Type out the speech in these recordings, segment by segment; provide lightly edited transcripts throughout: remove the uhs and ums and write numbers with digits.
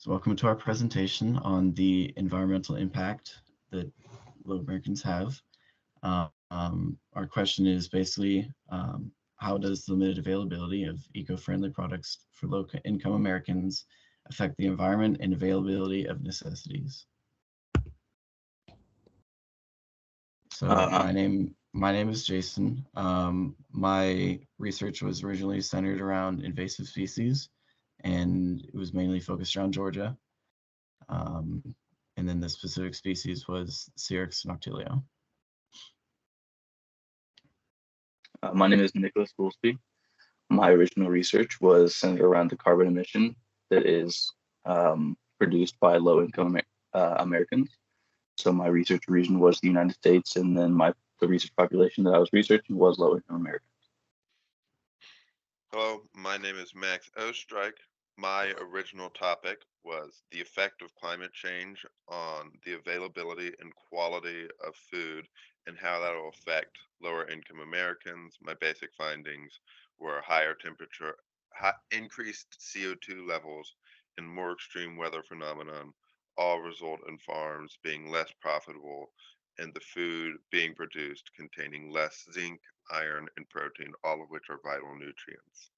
So welcome to our presentation on the environmental impact that low Americans have. Our question is basically, how does the limited availability of eco-friendly products for low-income Americans affect the environment and availability of necessities? So Uh, my name is Jason. My research was originally centered around invasive species, and it was mainly focused around Georgia. Um, and then the specific species was Syrinx noctilio. my name is Nicholas Goolsby. My original research was centered around the carbon emission that is produced by low-income Americans. So my research region was the United States, and then the research population that I was researching was low-income Americans. Hello, my name is Max Ostrike. My original topic was the effect of climate change on the availability and quality of food and how that will affect lower income Americans. My basic findings were higher temperature, increased CO2 levels, and more extreme weather phenomenon all result in farms being less profitable and the food being produced containing less zinc, iron, and protein, all of which are vital nutrients.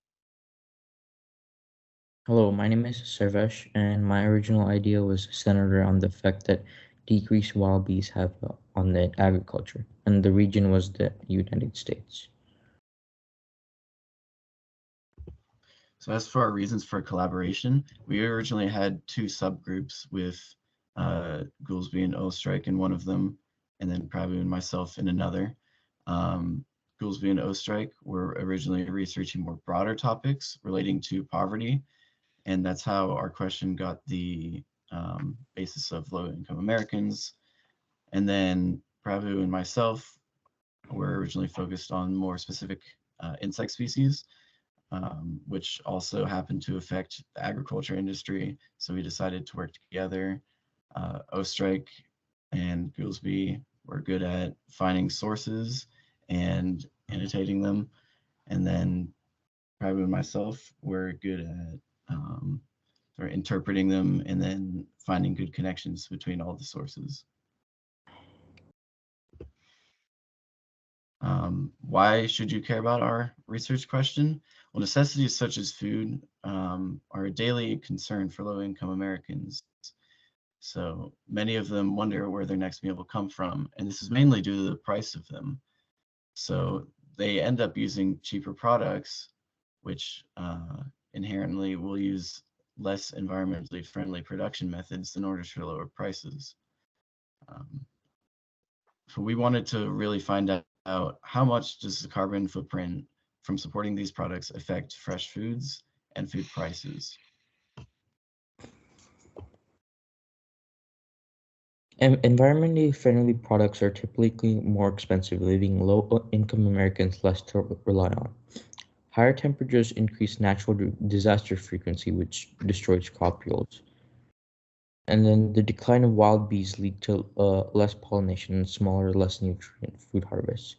Hello, my name is Sarvesh, and my original idea was centered around the effect that decreased wild bees have on the agriculture, and the region was the United States. So as for our reasons for collaboration, we originally had two subgroups with Goolsby and Ostrike in one of them, and then Prabhu and myself in another. Goolsby and Ostrike were originally researching more broader topics relating to poverty, and that's how our question got the basis of low-income Americans. And then Prabhu and myself were originally focused on more specific insect species, which also happened to affect the agriculture industry. So we decided to work together. Ostrike and Goolsby were good at finding sources and annotating them. And then Prabhu and myself were good at sort of interpreting them and then finding good connections between all the sources. Why should you care about our research question? Well, necessities such as food are a daily concern for low-income Americans. So many of them wonder where their next meal will come from, and this is mainly due to the price of them. So they end up using cheaper products, which inherently will use less environmentally friendly production methods in order to lower prices. So we wanted to really find out how much does the carbon footprint from supporting these products affect fresh foods and food prices. Environmentally friendly products are typically more expensive, leaving low-income Americans less to rely on. Higher temperatures increase natural disaster frequency, which destroys crop yields. And then the decline of wild bees lead to less pollination and smaller, less nutrient food harvests.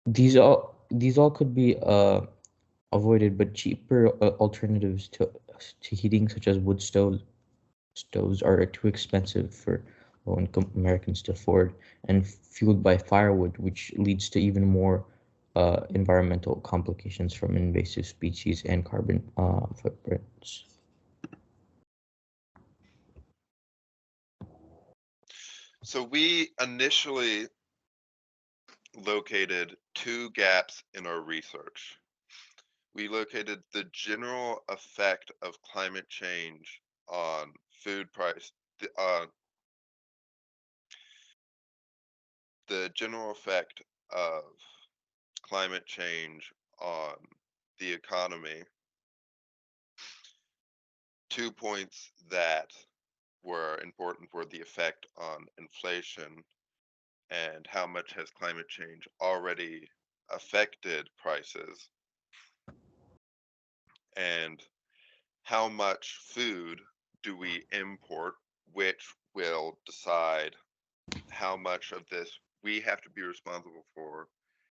These all could be avoided, but cheaper alternatives to heating, such as wood stoves, are too expensive for low-income Americans to afford, and fueled by firewood, which leads to even more environmental complications from invasive species and carbon footprints. So we initially located two gaps in our research. We located the general effect of climate change on food price, the general effect of climate change on the economy. 2 points that were important were the effect on inflation and how much has climate change already affected prices, and how much food do we import, which will decide how much of this we have to be responsible for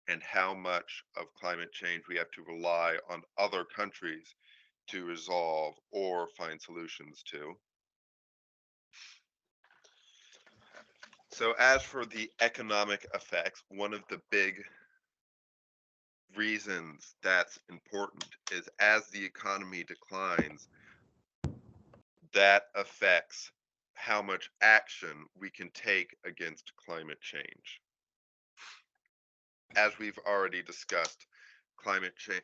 and how much of climate change we have to rely on other countries to resolve or find solutions to. So as for the economic effects, one of the big reasons that's important is as the economy declines, that affects how much action we can take against climate change. As we've already discussed, climate change,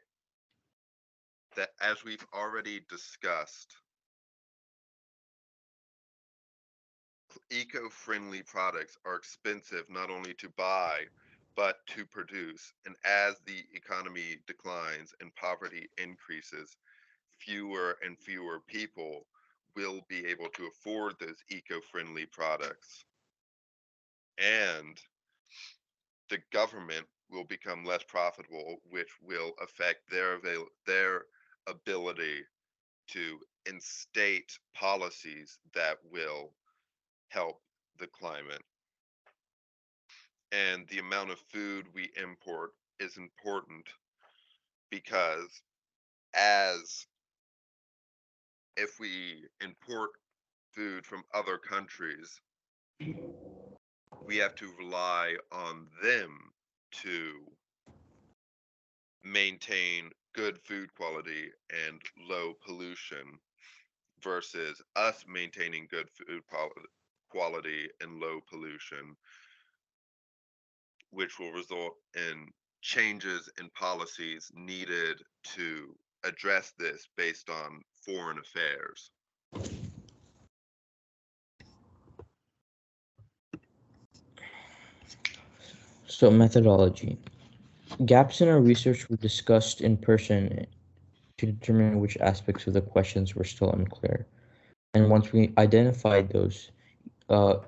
eco-friendly products are expensive not only to buy, but to produce. And as the economy declines and poverty increases, fewer and fewer people will be able to afford those eco-friendly products. And the government will become less profitable, which will affect their ability to instate policies that will help the climate. And the amount of food we import is important because as if we import food from other countries, we have to rely on them to maintain good food quality and low pollution versus us maintaining good food quality and low pollution, which will result in changes in policies needed to address this based on foreign affairs. So methodology. Gaps in our research were discussed in person to determine which aspects of the questions were still unclear. And once we identified those,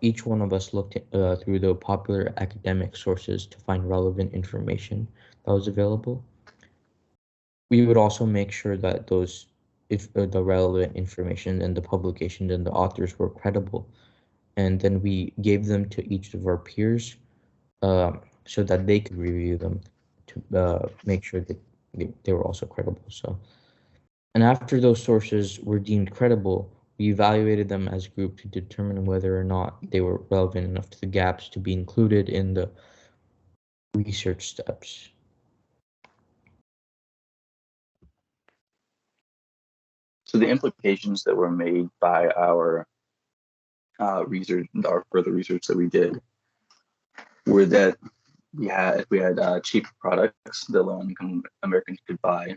each one of us looked through the popular academic sources to find relevant information that was available. We would also make sure that the relevant information and the publications and the authors were credible. And then we gave them to each of our peers so that they could review them to make sure that they were also credible. So, and after those sources were deemed credible, we evaluated them as a group to determine whether or not they were relevant enough to the gaps to be included in the research steps. So the implications that were made by our research, our further research that we did, were that we had cheap products that low-income Americans could buy.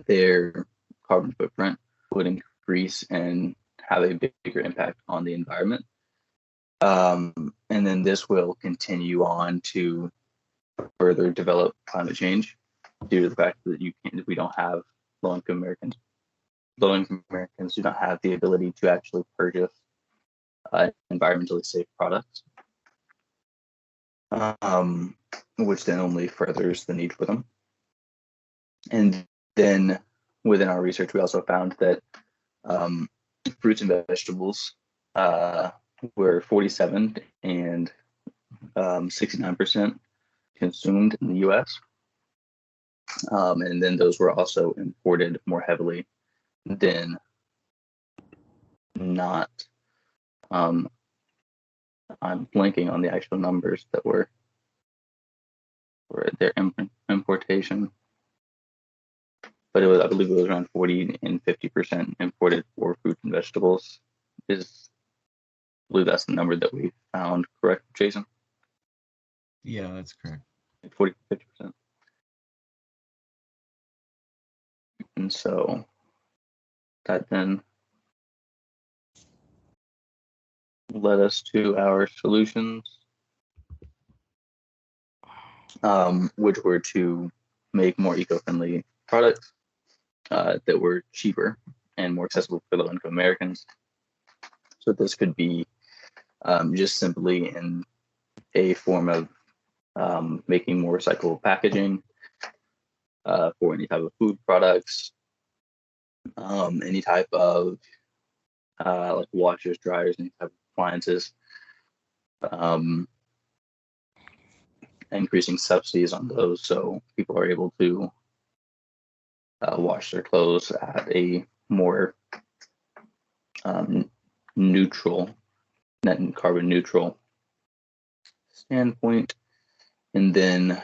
Their carbon footprint would increase and have a bigger impact on the environment. And then this will continue on to further develop climate change due to the fact that we don't have low-income Americans. Low-income Americans do not have the ability to actually purchase environmentally safe products, which then only furthers the need for them. And then within our research, we also found that fruits and vegetables were 47 and 69% consumed in the U.S. And then those were also imported more heavily than not. I'm blanking on the actual numbers that were their importation, but I believe it was around 40 and 50% imported for fruits and vegetables. I believe that's the number that we found, correct, Jason? Yeah, that's correct. 40, 50%. And so that then led us to our solutions, which were to make more eco-friendly products that were cheaper and more accessible for low-income Americans. So this could be just simply in a form of making more recyclable packaging for any type of food products, any type of like washers, dryers, any type of appliances, increasing subsidies on those so people are able to wash their clothes at a more neutral, net and carbon neutral standpoint. And then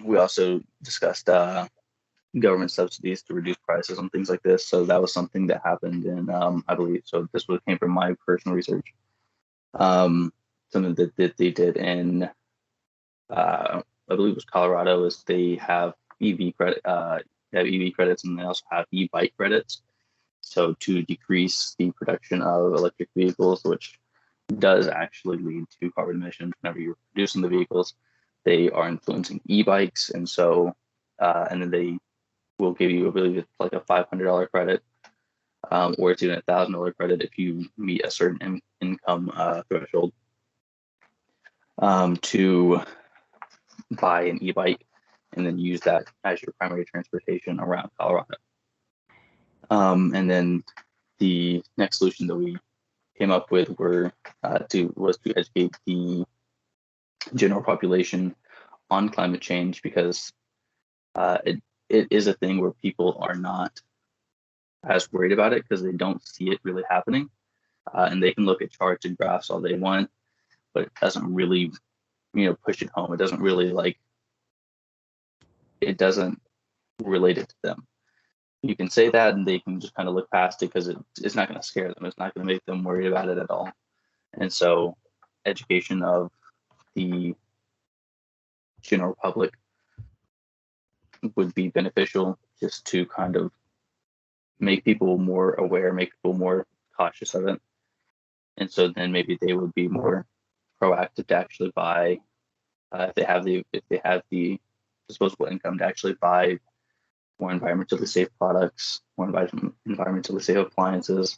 we also discussed government subsidies to reduce prices on things like this. So that was something that happened in, I believe, so this came from my personal research. Something that they did in, I believe it was Colorado, is they have EV credit, EV credits, and they also have e-bike credits. So to decrease the production of electric vehicles, which does actually lead to carbon emissions whenever you're producing the vehicles, they are influencing e-bikes, and so and then they will give you, I believe it's like a $500 credit, or it's even $1,000 credit if you meet a certain income threshold, to buy an e-bike and then use that as your primary transportation around Colorado. And then the next solution that we came up with was to educate the general population on climate change, because it is a thing where people are not as worried about it because they don't see it really happening, and they can look at charts and graphs all they want, but it doesn't really, push it home. It doesn't really it doesn't relate it to them. You can say that and they can just kind of look past it because it's not going to scare them. It's not going to make them worried about it at all. And so education of the general public would be beneficial, just to kind of make people more aware, make people more cautious of it. And so then maybe they would be more proactive to actually buy, if they have the disposable income, to actually buy more environmentally safe products, more environmentally safe appliances,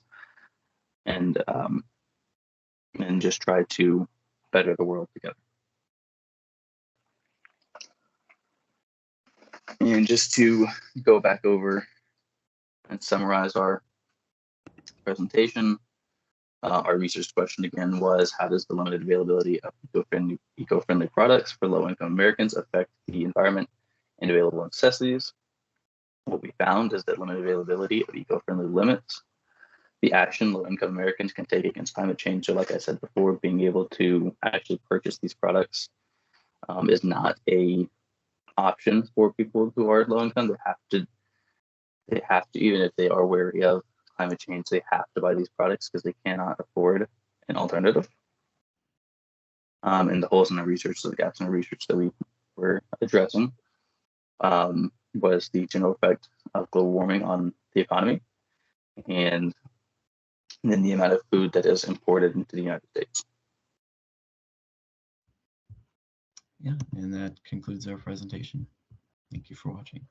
and just try to better the world together. And just to go back over and summarize our presentation, our research question again was, how does the limited availability of eco-friendly products for low-income Americans affect the environment and available necessities? What we found is that limited availability of eco-friendly limits the action low-income Americans can take against climate change. So like I said before, being able to actually purchase these products is not a option for people who are low-income. They have to, even if they are wary of climate change, they have to buy these products because they cannot afford an alternative. And the holes in the research, so the gaps in the research that we were addressing, was the general effect of global warming on the economy, and then the amount of food that is imported into the United States. Yeah, and that concludes our presentation. Thank you for watching.